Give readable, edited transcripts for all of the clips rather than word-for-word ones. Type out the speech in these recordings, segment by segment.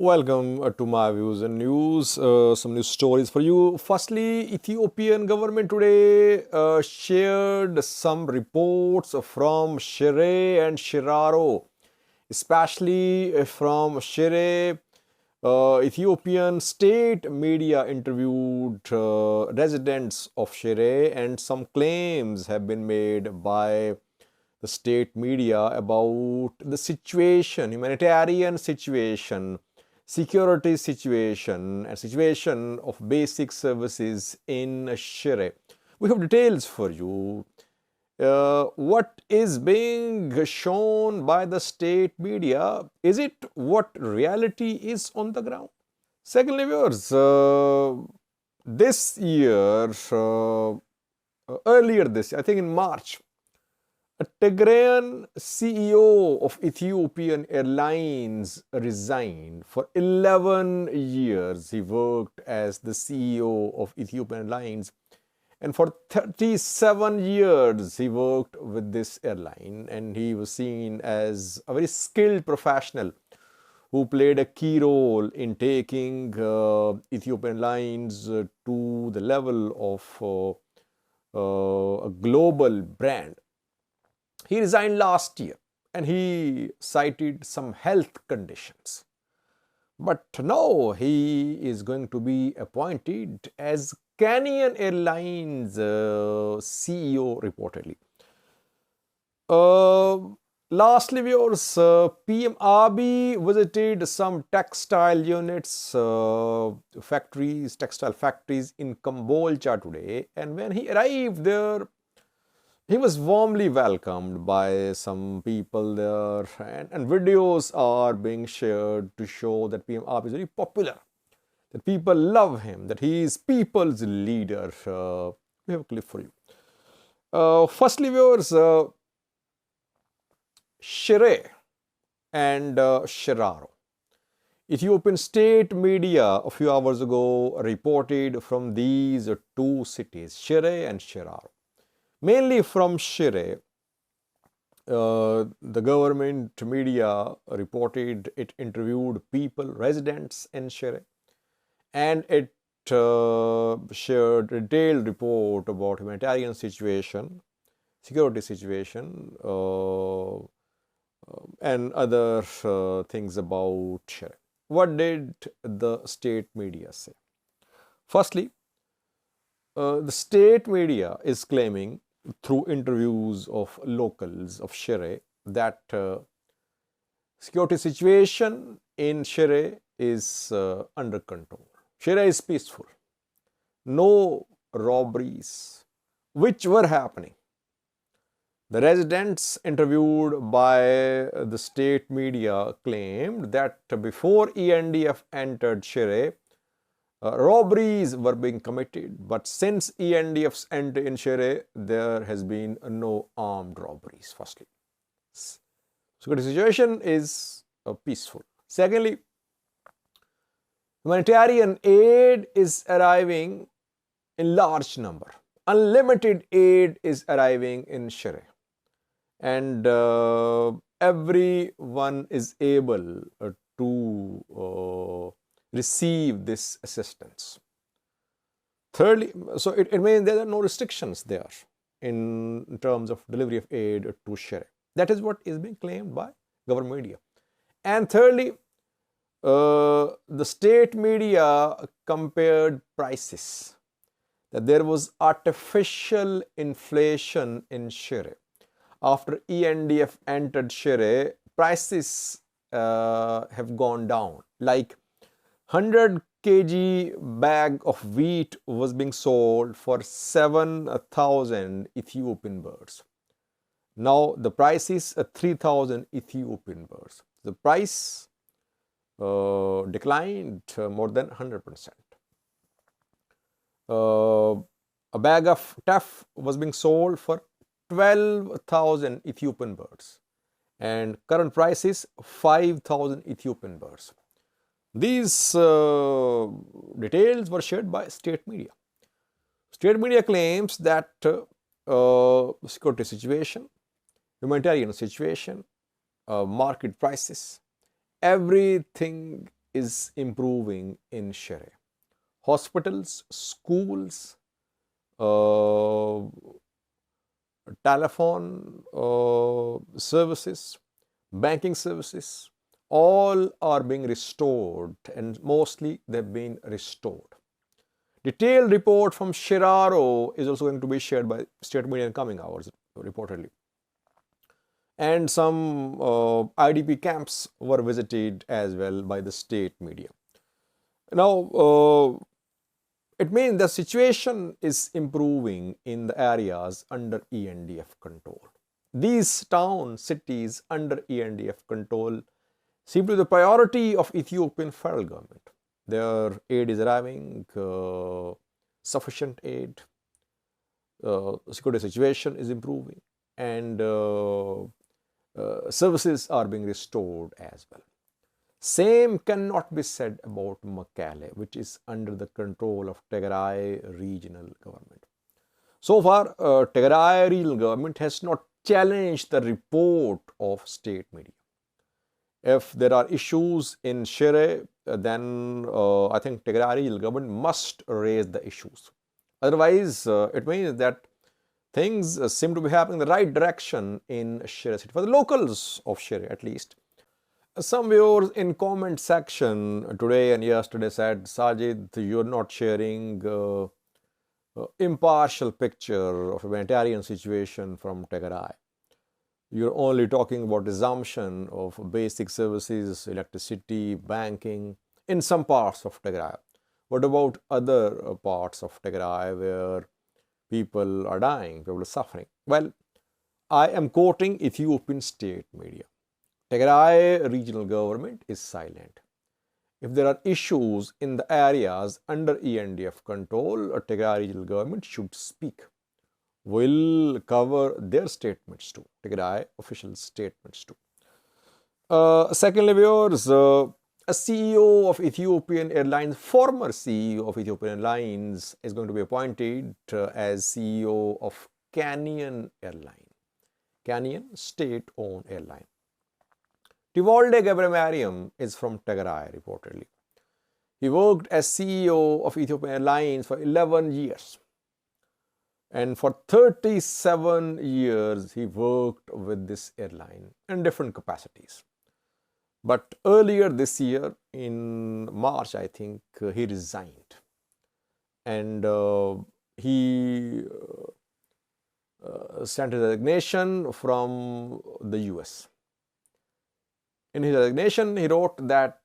Welcome to my views and news. Some news stories for you. Firstly, Ethiopian government today shared some reports from Shire and Shiraro, especially from Shire. Ethiopian state media interviewed residents of Shire, and some claims have been made by the state media about the situation, humanitarian situation, security situation, and situation of basic services in Shire. We have details for you. What is being shown by the state media? Is it what reality is on the ground? Secondly, viewers, this year, earlier this, I think in March, a Tigrayan CEO of Ethiopian Airlines resigned. For 11 years, he worked as the CEO of Ethiopian Airlines. And for 37 years, he worked with this airline. And he was seen as a very skilled professional who played a key role in taking Ethiopian Airlines to the level of a global brand. He resigned last year and he cited some health conditions. But now he is going to be appointed as Kenyan Airlines CEO reportedly. Lastly, viewers, PM Abiy visited some textile units, textile factories in Cambodia today. And when he arrived there, he was warmly welcomed by some people there, and videos are being shared to show that PM Abiy is very popular, that people love him, that he is people's leader. We have a clip for you. Firstly, viewers, Shire and Shiraro. Ethiopian state media a few hours ago reported from these two cities, Shire and Shiraro. Mainly from Shire, the government media reported it interviewed people, residents in Shire, and it shared a detailed report about humanitarian situation, security situation, and other things about Shire. What did the state media say? Firstly, the state media is claiming through interviews of locals of Shire that security situation in Shire is under control. Shire is peaceful. No robberies, which were happening. The residents interviewed by the state media claimed that before ENDF entered Shire, robberies were being committed, but since ENDF's entry in Shire, there has been no armed robberies. Firstly, security situation is peaceful. Secondly, humanitarian aid is arriving in large number. Unlimited aid is arriving in Shire, and everyone is able to receive this assistance. Thirdly, so it means there are no restrictions there in terms of delivery of aid to Shire. That is what is being claimed by government media. And thirdly, the state media compared prices, that there was artificial inflation in Shire. After ENDF entered Shire, prices have gone down. Like 100 kg bag of wheat was being sold for 7,000 Ethiopian birrs. Now the price is 3,000 Ethiopian birrs. The price declined more than 100%. A bag of teff was being sold for 12,000 Ethiopian birrs, and current price is 5,000 Ethiopian birrs. These details were shared by state media. State media claims that security situation, humanitarian situation, market prices, everything is improving in Shire. Hospitals, schools, uh, telephone services, banking services, all are being restored, and mostly they've been restored. Detailed report from Shiraro is also going to be shared by state media in coming hours, reportedly. And some IDP camps were visited as well by the state media. Now, it means the situation is improving in the areas under ENDF control. These towns, cities under ENDF control seem to be the priority of Ethiopian federal government. Their aid is arriving, sufficient aid, security situation is improving, and services are being restored as well. Same cannot be said about Mekelle, which is under the control of Tigray regional government. So far, Tigray regional government has not challenged the report of state media. If there are issues in Shire, then I think Tigray regional government must raise the issues. Otherwise, it means that things seem to be happening in the right direction in Shire city, for the locals of Shire at least. Some viewers in comment section today and yesterday said, Sajid, you're not sharing impartial picture of humanitarian situation from Tigray. You're only talking about resumption of basic services, electricity, banking in some parts of Tigray. What about other parts of Tigray where people are dying, people are suffering? Well, I am quoting Ethiopian state media. Tigray regional government is silent. If there are issues in the areas under ENDF control, Tigray regional government should speak. Will cover their statements too, Tigray official statements too. Secondly, viewers, a CEO of Ethiopian Airlines, former CEO of Ethiopian Airlines, is going to be appointed as CEO of Kenyan Airline, Kenyan state-owned airline. Tewolde Gebremariam is from Tigray, reportedly. He worked as CEO of Ethiopian Airlines for 11 years. And for 37 years, he worked with this airline in different capacities. But earlier this year, in March, I think, he resigned. And he sent his resignation from the US. In his resignation, he wrote that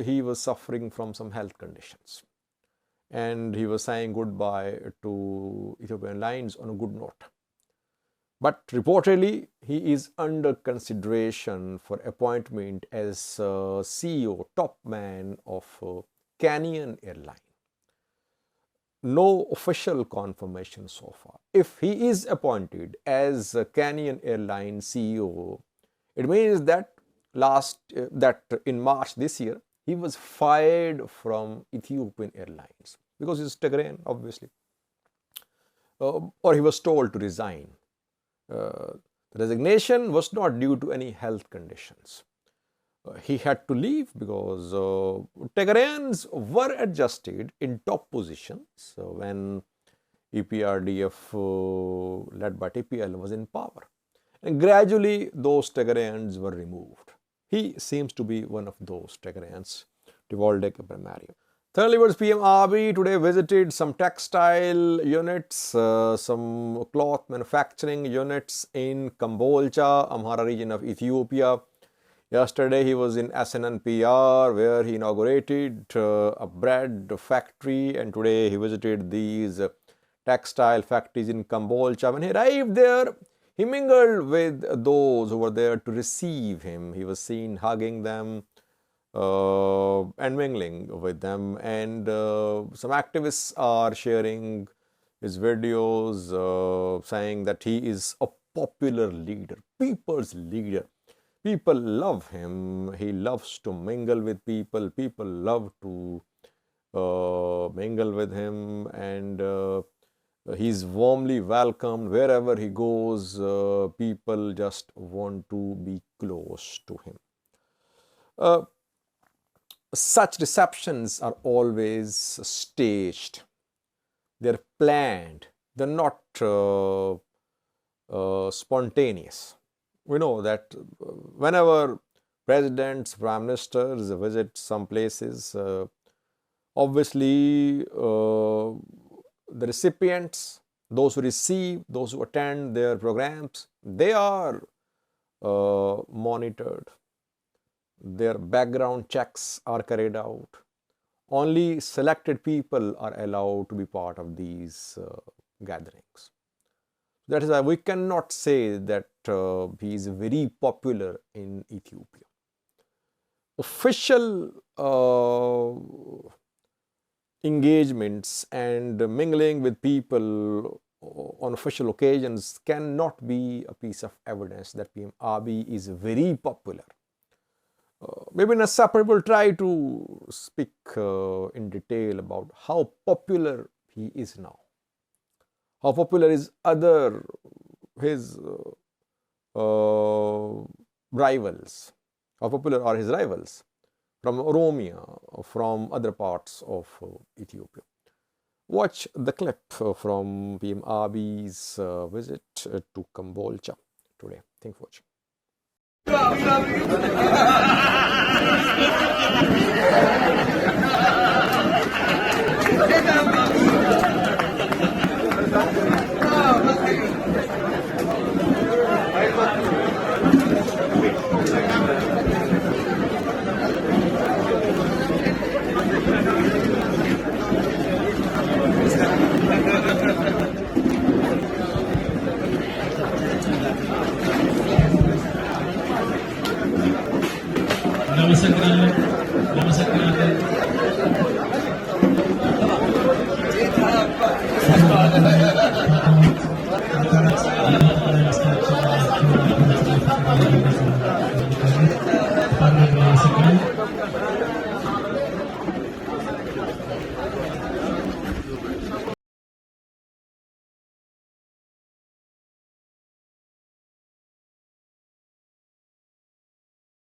he was suffering from some health conditions. And he was saying goodbye to Ethiopian Airlines on a good note. But reportedly, he is under consideration for appointment as CEO, top man of Kenyan Airline. No official confirmation so far. If he is appointed as Kenyan Airline CEO, it means that in March this year, he was fired from Ethiopian Airlines because he's Tigrayan, obviously. Or he was told to resign. The resignation was not due to any health conditions. He had to leave because Tigrayans were adjusted in top positions when EPRDF led by TPL was in power. And gradually those Tigrayans were removed. He seems to be one of those Tigrayans, Tewolde Gebremariam. Thirdly, PM Abiy today visited some textile units, some cloth manufacturing units in Kambolcha, Amhara region of Ethiopia. Yesterday, he was in SNNPR where he inaugurated a bread factory, and today he visited these textile factories in Kambolcha. When he arrived there, he mingled with those who were there to receive him. He was seen hugging them and mingling with them. And some activists are sharing his videos saying that he is a popular leader, people's leader. People love him. He loves to mingle with people. People love to mingle with him, and he's warmly welcomed wherever he goes. People just want to be close to him. such receptions are always staged. They're planned. They're not spontaneous. We know that whenever presidents, prime ministers visit some places, obviously the recipients, those who receive, those who attend their programs, they are monitored. Their background checks are carried out. Only selected people are allowed to be part of these gatherings. That is why we cannot say that he is very popular in Ethiopia. Official engagements and mingling with people on official occasions cannot be a piece of evidence that PM Abiy is very popular. Maybe in a separate we'll try to speak in detail about how popular he is now. How popular is his rivals? How popular are his rivals from Oromia, from other parts of Ethiopia? Watch the clip from PM Abiy's visit to Kambolcha today. Thanks for watching. Namaskar.